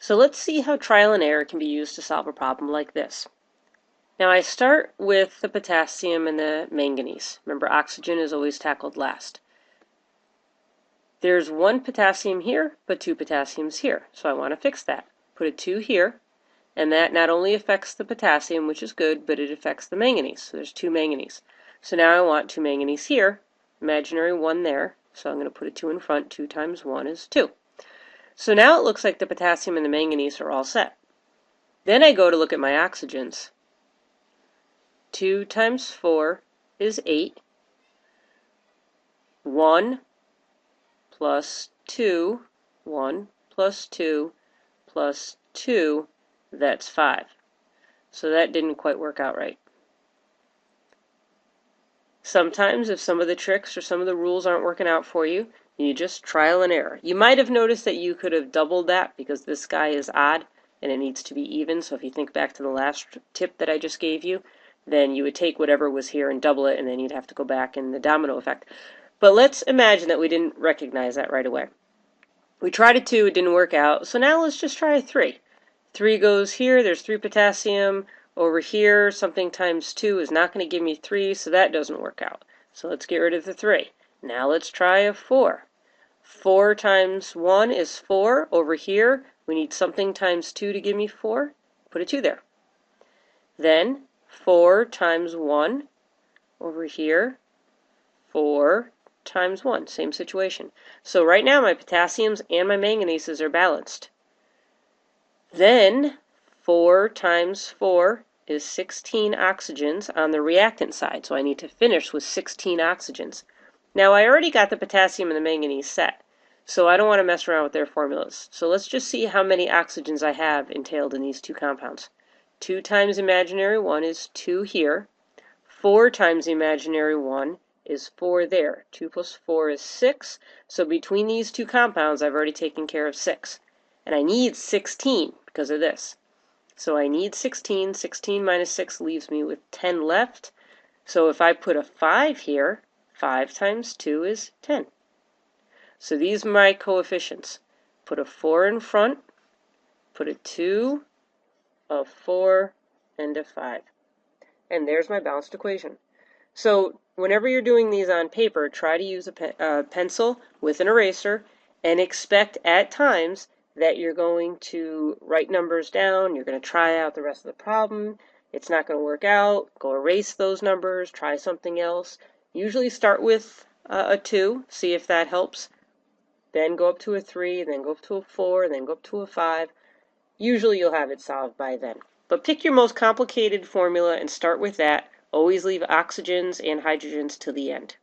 So let's see how trial and error can be used to solve a problem like this. Now I start with the potassium and the manganese. Remember, oxygen is always tackled last. There's one potassium here, but two potassiums here. So I want to fix that. Put a 2 here, and that not only affects the potassium, which is good, but it affects the manganese. So there's 2 manganese. So now I want 2 manganese here, imaginary 1 there. So I'm going to put a 2 in front. 2 times 1 is 2. So now it looks like the potassium and the manganese are all set. Then I go to look at my oxygens. 2 times 4 is 8. 1 plus 2, 1 plus 2 plus 2, that's 5. So that didn't quite work out right. Sometimes if some of the tricks or some of the rules aren't working out for you, you just trial and error. You might have noticed that you could have doubled that because this guy is odd and it needs to be even. So if you think back to the last tip that I just gave you, then you would take whatever was here and double it, and then you'd have to go back in the domino effect. But let's imagine that we didn't recognize that right away. We tried a 2, it didn't work out, so now let's just try a 3. 3 goes here, there's 3 potassium. Over here, something times 2 is not going to give me 3, so that doesn't work out. So let's get rid of the 3. Now let's try a 4. 4 times 1 is 4. Over here, we need something times 2 to give me 4. Put a 2 there. Then 4 times 1 over here, 4 times 1, same situation. So right now my potassiums and my manganeses are balanced. Then 4 times 4 is 16 oxygens on the reactant side, so I need to finish with 16 oxygens. Now I already got the potassium and the manganese set, so I don't want to mess around with their formulas. So let's just see how many oxygens I have entailed in these two compounds. 2 times imaginary 1 is 2 here. 4 times imaginary 1 is 4 there. 2 plus 4 is 6. So between these two compounds, I've already taken care of 6. And I need 16 because of this. So I need 16. 16 minus 6 leaves me with 10 left. So if I put a 5 here, 5 times 2 is 10. So these are my coefficients. Put a 4 in front, put a 2, a 4, and a 5. And there's my balanced equation. So whenever you're doing these on paper, try to use a pencil with an eraser and expect at times that you're going to write numbers down, you're going to try out the rest of the problem, it's not going to work out, go erase those numbers, try something else. Usually start with a 2, see if that helps, then go up to a 3, then go up to a 4, then go up to a 5. Usually you'll have it solved by then. But pick your most complicated formula and start with that. Always leave oxygens and hydrogens to the end.